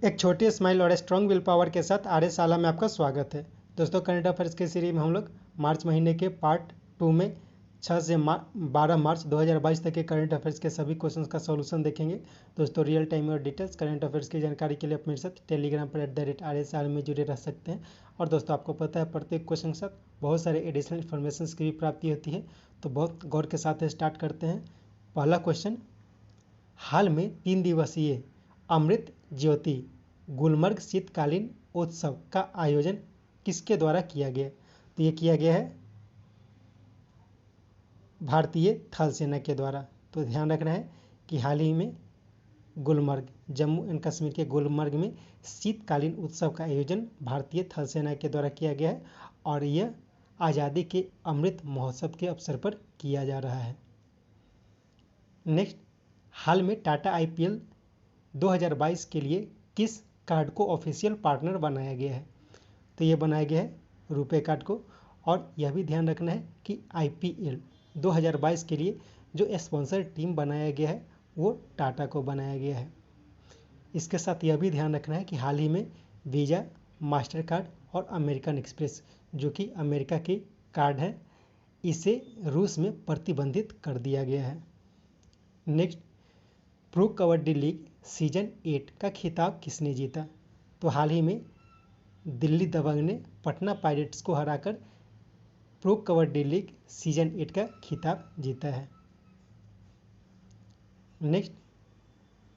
एक छोटी स्माइल और स्ट्रॉन्ग विल पावर के साथ आर्यशाला में आपका स्वागत है। दोस्तों, करंट अफेयर्स के सीरीज में हम लोग मार्च महीने के पार्ट 2 में 6 से 12 मार्च 2022 तक के करंट अफेयर्स के सभी क्वेश्चंस का सॉल्यूशन देखेंगे। दोस्तों, रियल टाइम और डिटेल्स करंट अफेयर्स की जानकारी के लिए आप मेरे साथ टेलीग्राम पर @आर्यशाला में जुड़े रह सकते हैं। और दोस्तों, आपको पता है प्रत्येक क्वेश्चन के साथ बहुत सारे एडिशनल इन्फॉर्मेशन की भी प्राप्ति होती है, तो बहुत गौर के साथ स्टार्ट करते हैं। पहला क्वेश्चन, हाल में 3 दिवसीय अमृत ज्योति गुलमर्ग शीतकालीन उत्सव का आयोजन किसके द्वारा किया गया? तो ये किया गया है भारतीय थल सेना के द्वारा। तो ध्यान रखना है कि हाल ही में गुलमर्ग, जम्मू एंड कश्मीर के गुलमर्ग में शीतकालीन उत्सव का आयोजन भारतीय थल सेना के द्वारा किया गया है और यह आज़ादी के अमृत महोत्सव के अवसर पर किया जा रहा है। नेक्स्ट, हाल में टाटा IPL 2022 के लिए किस कार्ड को ऑफिशियल पार्टनर बनाया गया है? तो ये बनाया गया है रुपे कार्ड को। और यह भी ध्यान रखना है कि IPL 2022 के लिए जो स्पॉन्सर टीम बनाया गया है वो टाटा को बनाया गया है। इसके साथ यह भी ध्यान रखना है कि हाल ही में वीज़ा, मास्टर कार्ड और अमेरिकन एक्सप्रेस, जो कि अमेरिका की कार्ड है, इसे रूस में प्रतिबंधित कर दिया गया है। Next, pro kabaddi league season 8 का खिताब किसने जीता? तो हाल ही में दिल्ली दबंग ने पटना पायरेट्स को हराकर प्रो कबड्डी लीग सीजन 8 का खिताब जीता है। नेक्स्ट,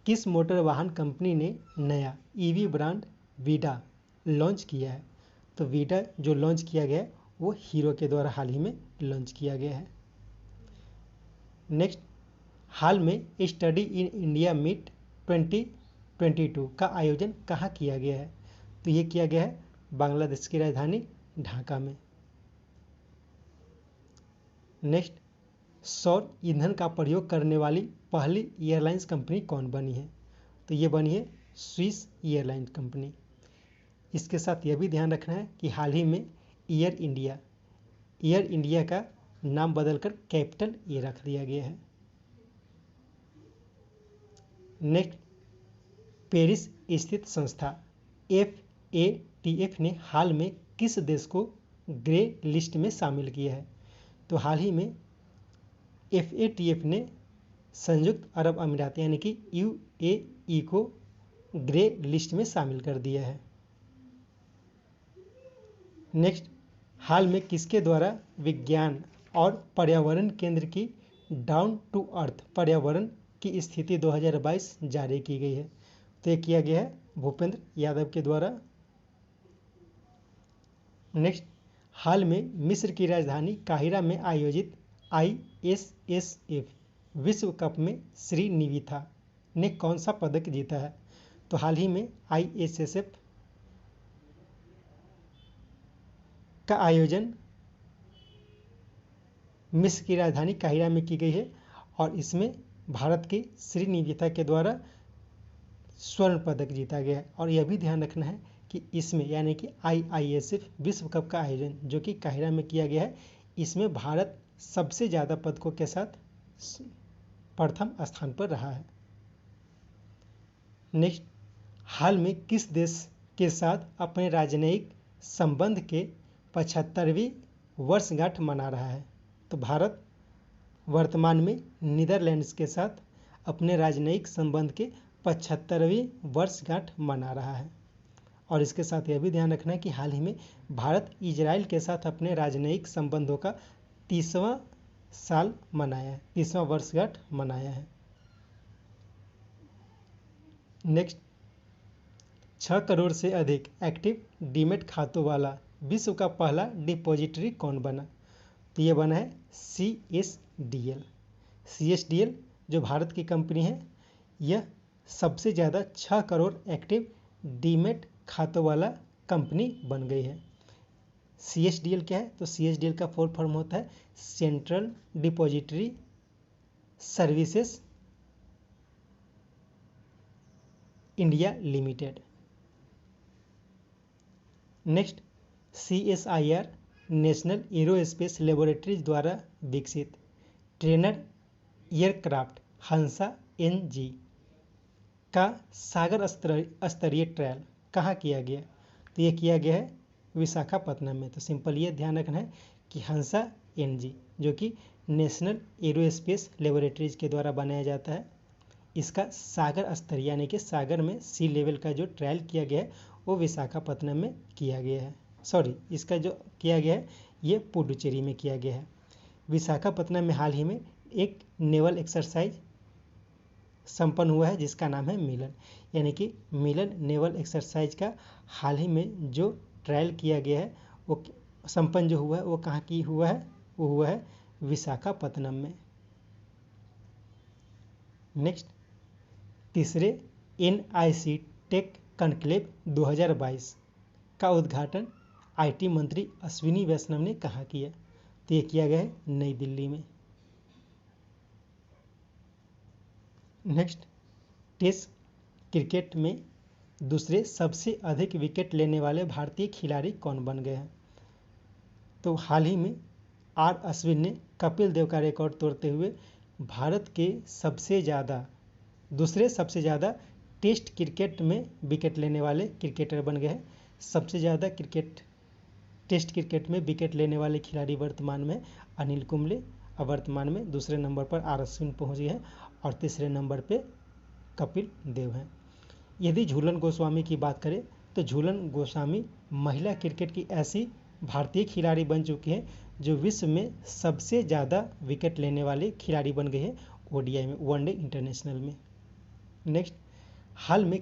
किस मोटर वाहन कंपनी ने नया EV ब्रांड वीडा लॉन्च किया है? तो वीडा जो लॉन्च किया गया है वो हीरो के द्वारा हाल ही में लॉन्च किया गया है। नेक्स्ट, हाल में स्टडी इन इंडिया मीट 2022 का आयोजन कहाँ किया गया है? तो ये किया गया है बांग्लादेश की राजधानी ढाका में। नेक्स्ट, सौर ईंधन का प्रयोग करने वाली पहली एयरलाइंस कंपनी कौन बनी है? तो ये बनी है स्विस एयरलाइंस कंपनी। इसके साथ यह भी ध्यान रखना है कि हाल ही में एयर इंडिया का नाम बदलकर कैपिटल ए रख दिया गया है। नेक्स्ट, पेरिस स्थित संस्था FATF ने हाल में किस देश को ग्रे लिस्ट में शामिल किया है? तो हाल ही में FATF ने संयुक्त अरब अमीरात यानी कि UAE को ग्रे लिस्ट में शामिल कर दिया है। नेक्स्ट, हाल में किसके द्वारा विज्ञान और पर्यावरण केंद्र की डाउन टू अर्थ पर्यावरण की स्थिति 2022 जारी की गई है? तो ये किया गया है भूपेंद्र यादव के द्वारा। नेक्स्ट, हाल में मिस्र की राजधानी काहिरा में आयोजित ISSF विश्व कप में श्री निविथा ने कौन सा पदक जीता है? तो हाल ही में ISSF का आयोजन मिस्र की राजधानी काहिरा में की गई है और इसमें भारत के श्री निविथा के द्वारा स्वर्ण पदक जीता गया है। और यह भी ध्यान रखना है कि इसमें यानी कि IISF विश्व कप का आयोजन जो कि काहिरा में किया गया है, इसमें भारत सबसे ज़्यादा पदकों के साथ प्रथम स्थान पर रहा है। नेक्स्ट, हाल में किस देश के साथ अपने राजनयिक संबंध के 75वीं वर्षगांठ मना रहा है? तो भारत वर्तमान में नीदरलैंड्स के साथ अपने राजनयिक संबंध के 75वीं वर्षगांठ मना रहा है। और इसके साथ यह भी ध्यान रखना है कि हाल ही में भारत इजराइल के साथ अपने राजनयिक संबंधों का 30वां साल मनाया है, 30वां वर्षगांठ मनाया है। नेक्स्ट, 6 करोड़ से अधिक एक्टिव डीमेट खातों वाला विश्व का पहला डिपॉजिटरी कौन बना? तो ये बना है CSDL जो भारत की कंपनी है, यह सबसे ज़्यादा 6 करोड़ एक्टिव डीमेट खातों वाला कंपनी बन गई है। CSDL क्या है? तो CSDL का फुल फॉर्म होता है central depository services India limited. Next, CSIR national aerospace laboratories द्वारा विकसित ट्रेनर एयरक्राफ्ट हंसा NG का सागर स्तरीय ट्रायल कहाँ किया गया? तो ये किया गया है विशाखापत्तनम में। तो सिंपल ये ध्यान रखना है कि हंसा एनजी जो कि नेशनल एरोस्पेस लेबोरेटरीज के द्वारा बनाया जाता है, इसका सागर स्तर यानी कि सागर में सी लेवल का जो ट्रायल किया गया है वो विशाखापत्तनम में किया गया है। सॉरी, इसका जो किया गया है ये पुडुचेरी में किया गया है। विशाखापत्तनम में हाल ही में एक नेवल एक्सरसाइज संपन्न हुआ है जिसका नाम है मिलन, यानी कि मिलन नेवल एक्सरसाइज का हाल ही में जो ट्रायल किया गया है वो संपन्न जो हुआ है वो कहाँ की हुआ है? वो हुआ है विशाखापत्तनम में। नेक्स्ट, तीसरे NIC टेक कॉन्क्लेव 2022 का उद्घाटन IT मंत्री अश्विनी वैष्णव ने कहाँ किया? तो ये किया गया है नई दिल्ली में। नेक्स्ट, टेस्ट क्रिकेट में दूसरे सबसे अधिक विकेट लेने वाले भारतीय खिलाड़ी कौन बन गए हैं? तो हाल ही में R अश्विन ने कपिल देव का रिकॉर्ड तोड़ते हुए भारत के दूसरे सबसे ज़्यादा टेस्ट क्रिकेट में विकेट लेने वाले क्रिकेटर बन गए हैं। सबसे ज़्यादा टेस्ट क्रिकेट में विकेट लेने वाले खिलाड़ी वर्तमान में अनिल कुंबले और वर्तमान में दूसरे नंबर पर R अश्विन पहुँच गए हैं और तीसरे नंबर पे कपिल देव हैं। यदि झूलन गोस्वामी की बात करें तो झूलन गोस्वामी महिला क्रिकेट की ऐसी भारतीय खिलाड़ी बन चुकी हैं जो विश्व में सबसे ज़्यादा विकेट लेने वाले खिलाड़ी बन गए हैं ODI में, वनडे इंटरनेशनल में। नेक्स्ट, हाल में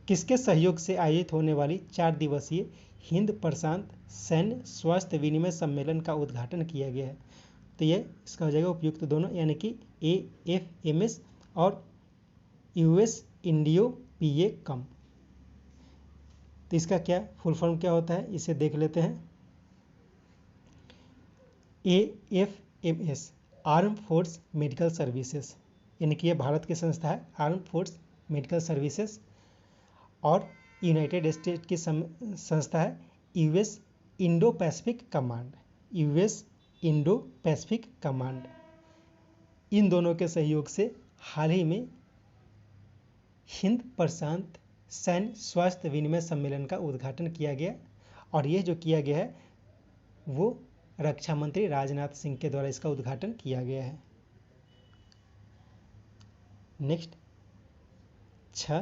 किसके सहयोग से आयोजित होने वाली 4 दिवसीय हिंद प्रशांत सैन्य स्वास्थ्य विनिमय सम्मेलन का उद्घाटन किया गया है? तो ये इसका हो जाएगा उपयुक्त दोनों, यानी कि AFMS और US इंडियो PA कम। तो इसका क्या फुल फॉर्म क्या होता है इसे देख लेते हैं। AFMS arm force medical services, यानी कि ये भारत की संस्था है आर्म फोर्स मेडिकल सर्विसेज, और यूनाइटेड स्टेट की संस्था है US Indo Pacific Command, US Indo Pacific Command. इन दोनों के सहयोग से हाल ही में हिंद प्रशांत सैन्य स्वास्थ्य विनिमय सम्मेलन का उद्घाटन किया गया, और ये जो किया गया है वो रक्षा मंत्री राजनाथ सिंह के द्वारा इसका उद्घाटन किया गया है। नेक्स्ट, 6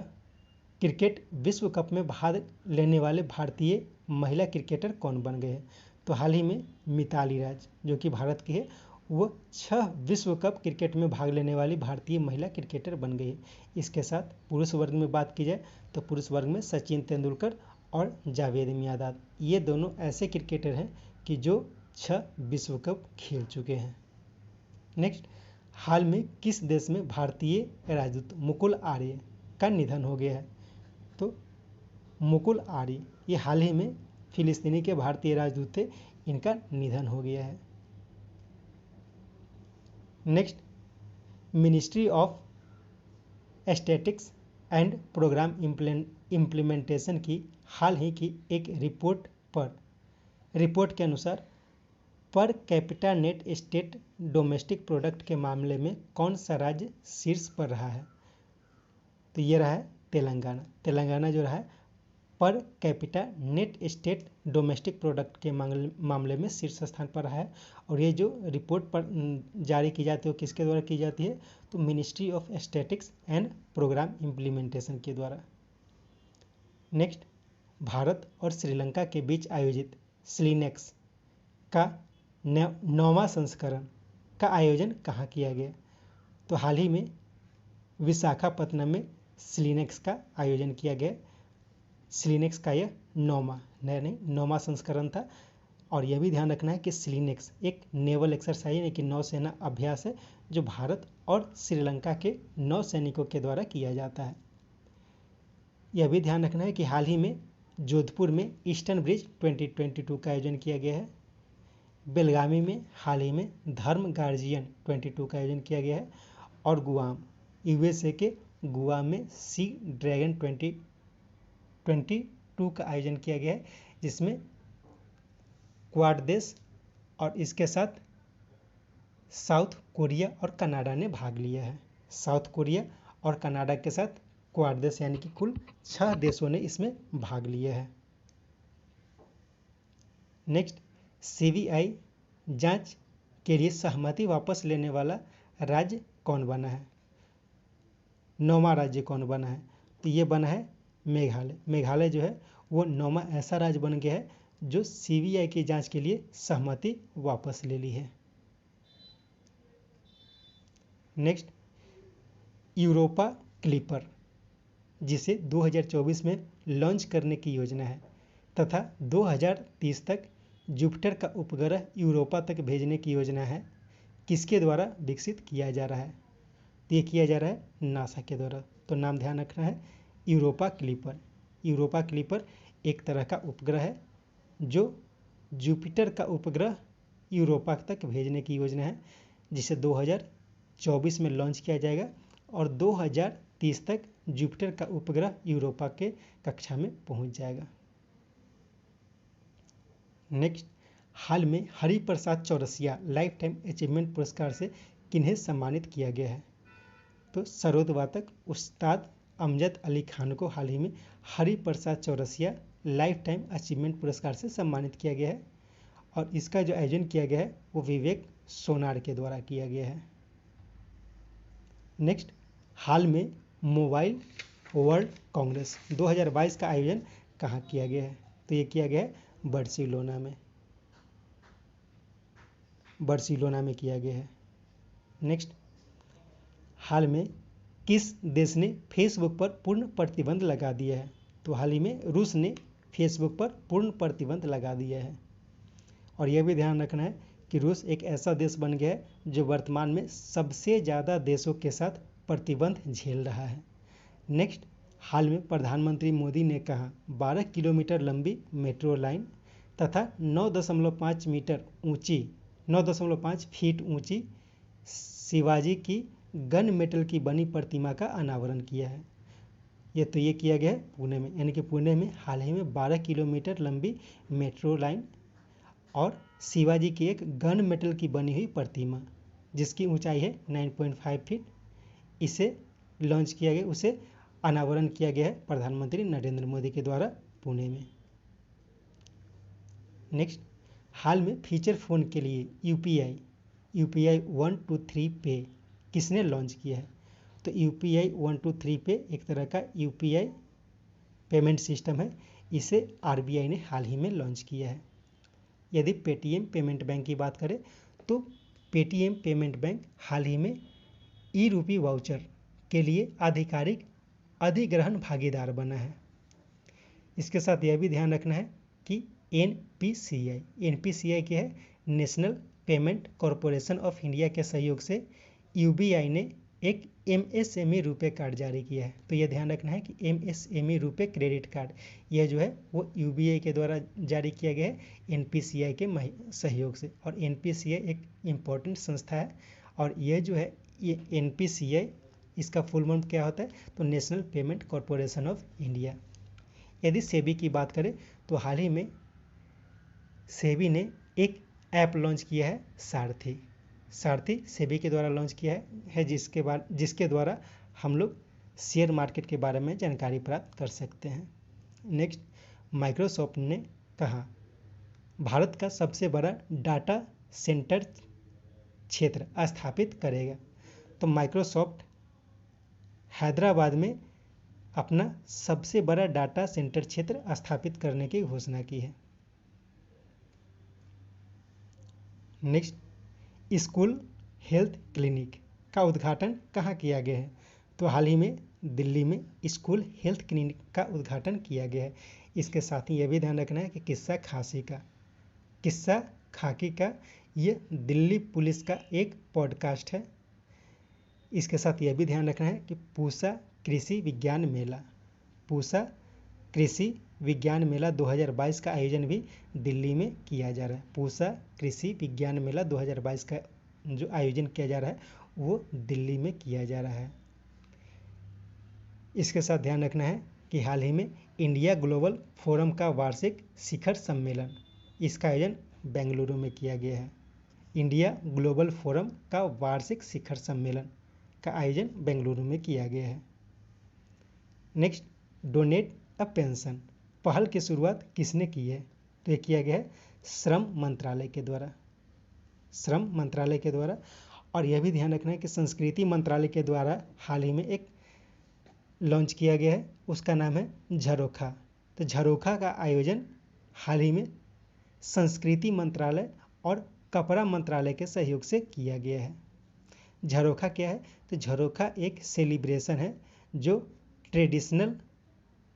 क्रिकेट विश्व कप में भाग लेने वाले भारतीय महिला क्रिकेटर कौन बन गए हैं? तो हाल ही में मिताली राज जो कि भारत की है वो 6 विश्व कप क्रिकेट में भाग लेने वाली भारतीय महिला क्रिकेटर बन गई है। इसके साथ पुरुष वर्ग में बात की जाए तो पुरुष वर्ग में सचिन तेंदुलकर और जावेद मियांदाद, ये दोनों ऐसे क्रिकेटर हैं कि जो 6 विश्व कप खेल चुके हैं। नेक्स्ट, हाल में किस देश में भारतीय राजदूत मुकुल आर्य का निधन हो गया है? तो मुकुल आर्य ये हाल ही में फिलिस्तीनी के भारतीय राजदूत थे, इनका निधन हो गया है। Next, ministry of statistics and programme implementation की हाल ही की एक रिपोर्ट के अनुसार per capita net state domestic product के मामले में कौन सा राज्य शीर्ष पर रहा है? तो ये रहा है तेलंगाना जो रहा है पर capita net state domestic product के मामले में शीर्ष स्थान पर रहा है। और ये जो रिपोर्ट पर जारी की जाती है वो किसके द्वारा की जाती है? तो ministry of statistics and programme implementation के द्वारा। नेक्स्ट, भारत और श्रीलंका के बीच आयोजित स्लिनेक्स का 9वां संस्करण का आयोजन कहाँ किया गया? तो हाल ही में विशाखापत्तनम में स्लिनेक्स का आयोजन किया गया। स्लिनेक्स का यह 9वां संस्करण था। और यह भी ध्यान रखना है कि स्लिनेक्स एक नेवल एक्सरसाइज यानी कि नौसेना अभ्यास है जो भारत और श्रीलंका के नौसैनिकों के द्वारा किया जाता है। यह भी ध्यान रखना है कि हाल ही में जोधपुर में ईस्टर्न ब्रिज 2022 का आयोजन किया गया है। बेलगामी में हाल ही में धर्म गार्जियन 22 का आयोजन किया गया है। और गुआम USA के गुआम में सी ड्रैगन 2022 का आयोजन किया गया है, जिसमें क्वाड देश और इसके साथ साउथ कोरिया और कनाडा ने भाग लिया है। साउथ कोरिया और कनाडा के साथ क्वाड देश, यानी कि कुल 6 देशों ने इसमें भाग लिया है। नेक्स्ट, सीबीआई जांच के लिए सहमति वापस लेने वाला राज्य कौन बना है? 9वां राज्य कौन बना है? तो ये बना है मेघालय। मेघालय जो है वो 9वां ऐसा राज्य बन गया है जो सीबीआई की जांच के लिए सहमति वापस ले ली है। नेक्स्ट, यूरोपा क्लिपर, जिसे 2024 में लॉन्च करने की योजना है तथा 2030 तक जुपिटर का उपग्रह यूरोपा तक भेजने की योजना है, किसके द्वारा विकसित किया जा रहा है? तो ये किया जा रहा है नासा के द्वारा। तो नाम ध्यान रखना है यूरोपा क्लिपर। यूरोपा क्लिपर एक तरह का उपग्रह है जो जुपिटर का उपग्रह यूरोपा तक भेजने की योजना है, जिसे 2024 में लॉन्च किया जाएगा और 2030 तक जुपिटर का उपग्रह यूरोपा के कक्षा में पहुंच जाएगा। नेक्स्ट, हाल में Hariprasad Chaurasia life time achievement पुरस्कार से किन्हें सम्मानित किया गया है? तो सरोदवादक उस्ताद अमजद अली खान को हाल ही में Hariprasad Chaurasia life time achievement पुरस्कार से सम्मानित किया गया है और इसका जो आयोजन किया गया है वो विवेक सोनार के द्वारा किया गया है। नेक्स्ट, हाल में मोबाइल वर्ल्ड कांग्रेस 2022 का आयोजन कहाँ किया गया है? तो ये किया गया है बार्सिलोना में किया गया है। नेक्स्ट, हाल में किस देश ने फेसबुक पर पूर्ण प्रतिबंध लगा दिया है? तो हाल ही में रूस ने फेसबुक पर पूर्ण प्रतिबंध लगा दिया है और यह भी ध्यान रखना है कि रूस एक ऐसा देश बन गया है जो वर्तमान में सबसे ज़्यादा देशों के साथ प्रतिबंध झेल रहा है। नेक्स्ट, हाल में प्रधानमंत्री मोदी ने कहा 12 किलोमीटर लंबी मेट्रो लाइन तथा 9.5 फीट ऊंची शिवाजी की गन मेटल की बनी प्रतिमा का अनावरण किया है। ये किया गया है पुणे में, यानी कि पुणे में हाल ही में 12 किलोमीटर लंबी मेट्रो लाइन और शिवाजी की एक गन मेटल की बनी हुई प्रतिमा जिसकी ऊंचाई है 9.5 फीट, इसे लॉन्च किया गया, उसे अनावरण किया गया है प्रधानमंत्री नरेंद्र मोदी के द्वारा पुणे में। नेक्स्ट, हाल में फीचर फोन के लिए यूपीआई 123 पे किसने लॉन्च किया है? तो यूपीआई 123 पे एक तरह का यूपीआई पेमेंट सिस्टम है, इसे आरबीआई ने हाल ही में लॉन्च किया है। यदि पेटीएम पेमेंट बैंक की बात करें तो पेटीएम पेमेंट बैंक हाल ही में ई रूपी वाउचर के लिए आधिकारिक अधिग्रहण भागीदार बना है। इसके साथ यह भी ध्यान रखना है कि एनपीसीआई क्या है? National payment corporation of India के सहयोग से यूबीआई ने एक एमएसएमई रुपए कार्ड जारी किया है। तो यह ध्यान रखना है कि एमएसएमई रुपए क्रेडिट कार्ड यह जो है वो यूबीआई के द्वारा जारी किया गया है एनपीसीआई के सहयोग से। और एनपीसीआई एक इम्पॉर्टेंट संस्था है और यह जो है ये एनपीसीआई, इसका फुल फॉर्म क्या होता है? तो national payment corporation of India. यदि सेबी की बात करें तो हाल ही में सेबी ने एक ऐप लॉन्च किया है सारथी सेबी के द्वारा लॉन्च किया है जिसके द्वारा हम लोग शेयर मार्केट के बारे में जानकारी प्राप्त कर सकते हैं। नेक्स्ट, माइक्रोसॉफ्ट ने कहा भारत का सबसे बड़ा डाटा सेंटर क्षेत्र स्थापित करेगा। तो माइक्रोसॉफ्ट हैदराबाद में अपना सबसे बड़ा डाटा सेंटर क्षेत्र स्थापित करने की घोषणा की है। नेक्स्ट, स्कूल हेल्थ क्लिनिक का उद्घाटन कहाँ किया गया है? तो हाल ही में दिल्ली में स्कूल हेल्थ क्लिनिक का उद्घाटन किया गया है। इसके साथ ही यह भी ध्यान रखना है कि किस्सा खाकी का ये दिल्ली पुलिस का एक पॉडकास्ट है। इसके साथ यह भी ध्यान रखना है कि पूसा कृषि विज्ञान मेला 2022 का आयोजन भी दिल्ली में किया जा रहा है। पूसा कृषि विज्ञान मेला 2022 का जो आयोजन किया जा रहा है वो दिल्ली में किया जा रहा है। इसके साथ ध्यान रखना है कि हाल ही में इंडिया ग्लोबल फोरम का वार्षिक शिखर सम्मेलन, इसका आयोजन बेंगलुरु में किया गया है। इंडिया ग्लोबल फोरम का वार्षिक शिखर सम्मेलन का आयोजन बेंगलुरु में किया गया है। नेक्स्ट, डोनेट अ पेंशन पहल की शुरुआत किसने की है? तो ये किया गया है श्रम मंत्रालय के द्वारा, श्रम मंत्रालय के द्वारा। और यह भी ध्यान रखना है कि संस्कृति मंत्रालय के द्वारा हाल ही में एक लॉन्च किया गया है, उसका नाम है झरोखा। तो झरोखा का आयोजन हाल ही में संस्कृति मंत्रालय और कपड़ा मंत्रालय के सहयोग से किया गया है। झरोखा क्या है? तो झरोखा एक सेलिब्रेशन है जो ट्रेडिशनल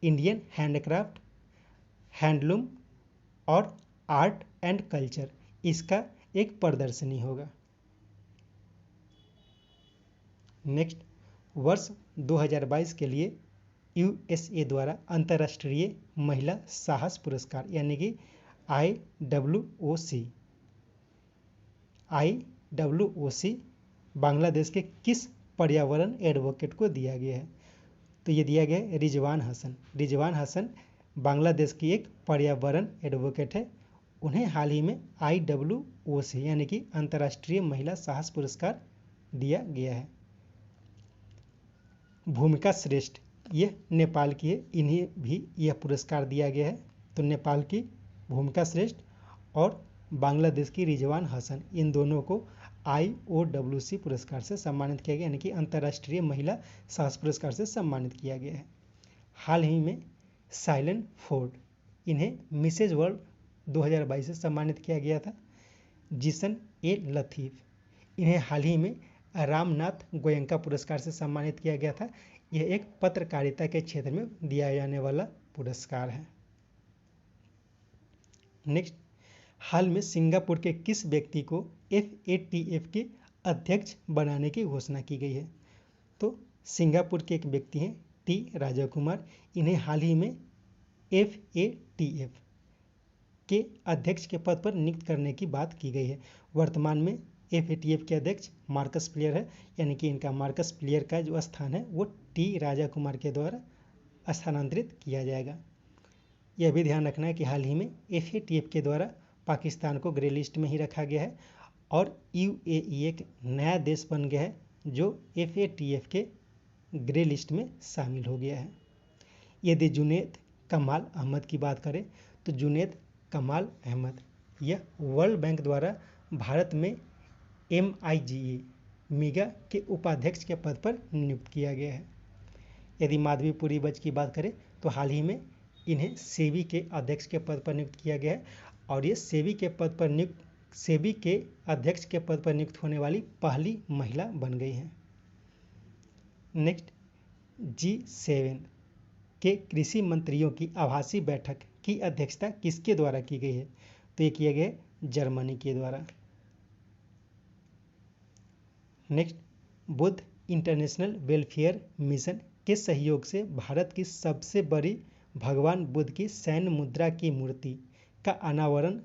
इंडियन हैंडक्राफ्ट, हैंडलूम और आर्ट एंड कल्चर, इसका एक प्रदर्शनी होगा। नेक्स्ट, वर्ष 2022 के लिए यूएसए द्वारा अंतर्राष्ट्रीय महिला साहस पुरस्कार यानी कि IWOC बांग्लादेश के किस पर्यावरण एडवोकेट को दिया गया है? तो ये दिया गया है रिजवान हसन। रिजवान हसन बांग्लादेश की एक पर्यावरण एडवोकेट है। उन्हें हाल ही में IWOC यानी कि अंतर्राष्ट्रीय महिला साहस पुरस्कार दिया गया है। भूमिका श्रेष्ठ ये नेपाल की है, इन्हें भी यह पुरस्कार दिया गया है। तो नेपाल की भूमिका श्रेष्ठ और बांग्लादेश की रिजवान हसन, इन दोनों को IOWC पुरस्कार से सम्मानित किया गया, यानी कि अंतर्राष्ट्रीय महिला साहस पुरस्कार से सम्मानित किया गया है। हाल ही में साइलेंट फोर्ड, इन्हें मिसेज वर्ल्ड 2022 से सम्मानित किया गया था। जिसन ए लतीफ़, इन्हें हाल ही में रामनाथ गोयंका पुरस्कार से सम्मानित किया गया था। यह एक पत्रकारिता के क्षेत्र में दिया जाने वाला पुरस्कार है। नेक्स्ट, हाल में सिंगापुर के किस व्यक्ति को FATF के अध्यक्ष बनाने की घोषणा की गई है? तो सिंगापुर के एक व्यक्ति हैं T राजा कुमार, इन्हें हाल ही में FATF के अध्यक्ष के पद पर नियुक्त करने की बात की गई है। वर्तमान में FATF के अध्यक्ष मार्कस प्लेयर है, यानी कि इनका मार्कस प्लेयर का जो स्थान है वो T राजा कुमार के द्वारा स्थानांतरित किया जाएगा। यह भी ध्यान रखना है कि हाल ही में FATF के द्वारा पाकिस्तान को ग्रे लिस्ट में ही रखा गया है और UAE एक नया देश बन गया है जो FATF के ग्रे लिस्ट में शामिल हो गया है। यदि जुनैद कमाल अहमद की बात करें तो जुनैद कमाल अहमद यह वर्ल्ड बैंक द्वारा भारत में MIGA मीगा के उपाध्यक्ष के पद पर नियुक्त किया गया है। यदि माधवी पुरी बच की बात करें तो हाल ही में इन्हें सेबी के अध्यक्ष के पद पर नियुक्त किया गया है और ये सेबी के अध्यक्ष के पद पर नियुक्त होने वाली पहली महिला बन गई हैं। नेक्स्ट, G7 के कृषि मंत्रियों की आभासी बैठक की अध्यक्षता किसके द्वारा की गई है? तो ये किया गया जर्मनी के द्वारा। Next, Buddha international welfare mission के सहयोग से भारत की सबसे बड़ी भगवान बुद्ध की सैन्य मुद्रा की मूर्ति का अनावरण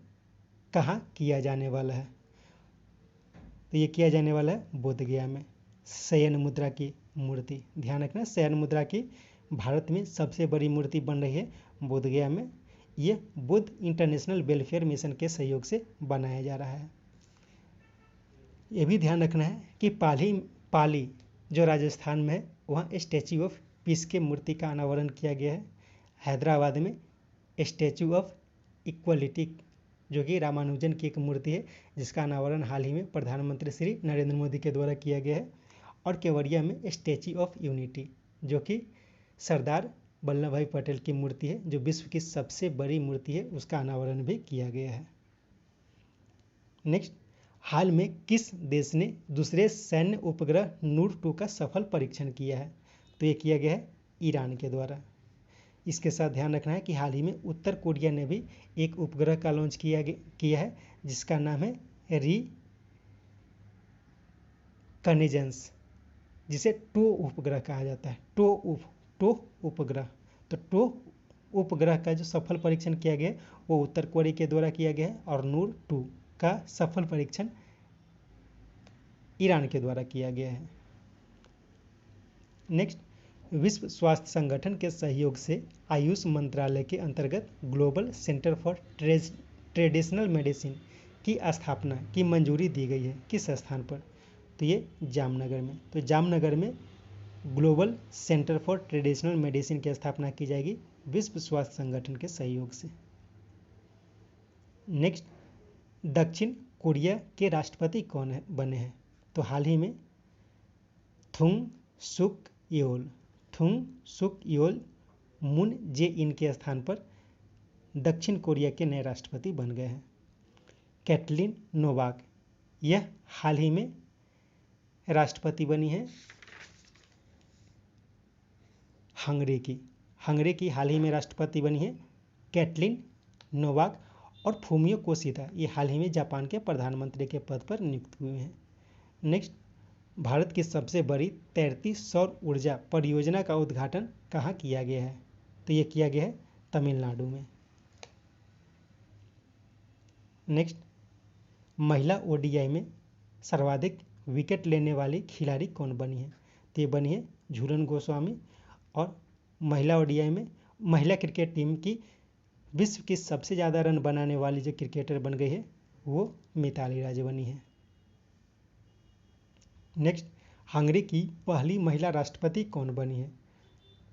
कहाँ किया जाने वाला है? तो ये किया जाने वाला है बोधगया में। शयन मुद्रा की मूर्ति, ध्यान रखना, शयन मुद्रा की भारत में सबसे बड़ी मूर्ति बन रही है बोधगया में। ये बुद्ध इंटरनेशनल वेलफेयर मिशन के सहयोग से बनाया जा रहा है। ये भी ध्यान रखना है कि पाली जो राजस्थान में है वहाँ स्टैच्यू ऑफ पीस के मूर्ति का अनावरण किया गया है। हैदराबाद में स्टैच्यू ऑफ इक्वलिटी जो कि रामानुजन की एक मूर्ति है जिसका अनावरण हाल ही में प्रधानमंत्री श्री नरेंद्र मोदी के द्वारा किया गया है। और केवड़िया में स्टैच्यू ऑफ यूनिटी जो कि सरदार वल्लभ भाई पटेल की मूर्ति है जो विश्व की सबसे बड़ी मूर्ति है, उसका अनावरण भी किया गया है। नेक्स्ट, हाल में किस देश ने दूसरे सैन्य उपग्रह नूर 2 का सफल परीक्षण किया है? तो ये किया गया है ईरान के द्वारा। इसके साथ ध्यान रखना है कि हाल ही में उत्तर कोरिया ने भी एक उपग्रह का लॉन्च किया है जिसका नाम है रिकनेजेंस, जिसे टो उपग्रह कहा जाता है। टो उपग्रह, तो टो उपग्रह का जो सफल परीक्षण किया गया वो उत्तर कोरिया के द्वारा किया गया है और नूर 2 का सफल परीक्षण ईरान के द्वारा किया गया है। नेक्स्ट, विश्व स्वास्थ्य संगठन के सहयोग से आयुष मंत्रालय के अंतर्गत global centre for traditional medicine की स्थापना की मंजूरी दी गई है। किस स्थान पर? तो ये जामनगर में। तो जामनगर में global centre for traditional medicine की स्थापना की जाएगी विश्व स्वास्थ्य संगठन के सहयोग से। नेक्स्ट, दक्षिण कोरिया के राष्ट्रपति कौन बने हैं? तो हाल ही में थुंग सुक योल मून जे इन के स्थान पर दक्षिण कोरिया के नए राष्ट्रपति बन गए हैं। कैटलिन नोवाक, यह हाल ही में राष्ट्रपति बनी है हंगरी की हाल ही में राष्ट्रपति बनी है कैटलिन नोवाक। और फूमियो कोशिदा, ये हाल ही में जापान के प्रधानमंत्री के पद पर नियुक्त हुए हैं। नेक्स्ट, भारत की सबसे बड़ी तैरती सौर ऊर्जा परियोजना का उद्घाटन कहाँ किया गया है? तो ये किया गया है तमिलनाडु में। नेक्स्ट, महिला ओडीआई में सर्वाधिक विकेट लेने वाली खिलाड़ी कौन बनी है? तो ये बनी है झूलन गोस्वामी। और महिला ओडीआई में महिला क्रिकेट टीम की विश्व की सबसे ज़्यादा रन बनाने वाली जो क्रिकेटर बन गई है वो मिताली राज बनी है। नेक्स्ट, हंगरी की पहली महिला राष्ट्रपति कौन बनी है?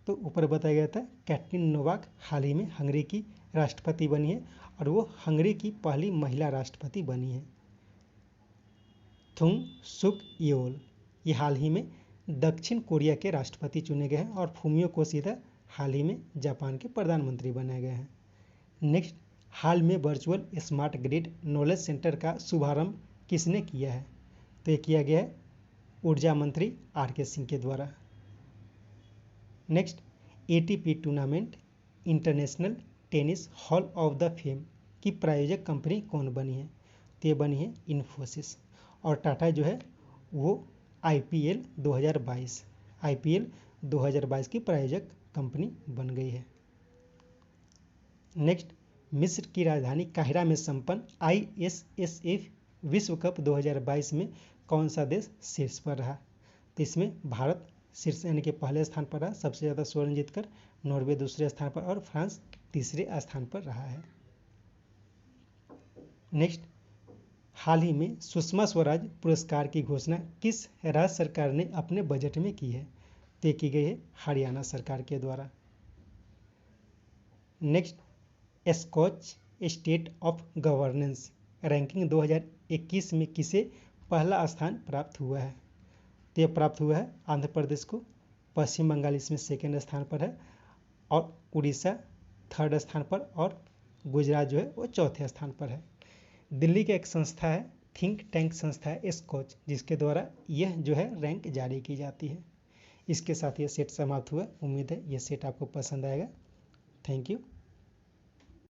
तो ऊपर बताया गया था कैटलिन नोवाक हाल ही में हंगरी की राष्ट्रपति बनी है और वो हंगरी की पहली महिला राष्ट्रपति बनी है। थुंग सुक योल, ये हाल ही में दक्षिण कोरिया के राष्ट्रपति चुने गए हैं। और फूमियो कोशिदा हाल ही में जापान के प्रधानमंत्री बनाए गए हैं। नेक्स्ट, हाल में virtual smart grid knowledge centre का शुभारंभ किसने किया है? तो ये किया गया है ऊर्जा मंत्री आर.के. सिंह के द्वारा। Next, ATP tournament international tennis hall of the fame की प्रायोजक कंपनी कौन बनी है? तो ये बनी है इन्फोसिस। और टाटा जो है वो आईपीएल 2022 की प्रायोजक कंपनी बन गई है। नेक्स्ट, मिस्र की राजधानी काहिरा में संपन्न आईएसएसएफ विश्व कप 2022 में कौन सा देश शीर्ष पर रहा? तो इसमें भारत शीर्ष यानी कि पहले स्थान पर रहा, सबसे ज़्यादा स्वर्ण जीतकर। नॉर्वे दूसरे स्थान पर और फ्रांस तीसरे स्थान पर रहा है। नेक्स्ट, हाल ही में सुषमा स्वराज पुरस्कार की घोषणा किस राज्य सरकार ने अपने बजट में की है? तय की गई है हरियाणा सरकार के द्वारा। Next, Skoch state of governance ranking 2021 में किसे पहला स्थान प्राप्त हुआ है? तो यह प्राप्त हुआ है आंध्र प्रदेश को। पश्चिम बंगाल इसमें सेकेंड स्थान पर है और उड़ीसा थर्ड स्थान पर और गुजरात जो है वो चौथे स्थान पर है। दिल्ली की एक संस्था है, थिंक टैंक संस्था है स्कॉच, जिसके द्वारा यह जो है रैंक जारी की जाती है। इसके साथ ये सेट समाप्त हुआ। उम्मीद है ये सेट आपको पसंद आएगा। Thank you.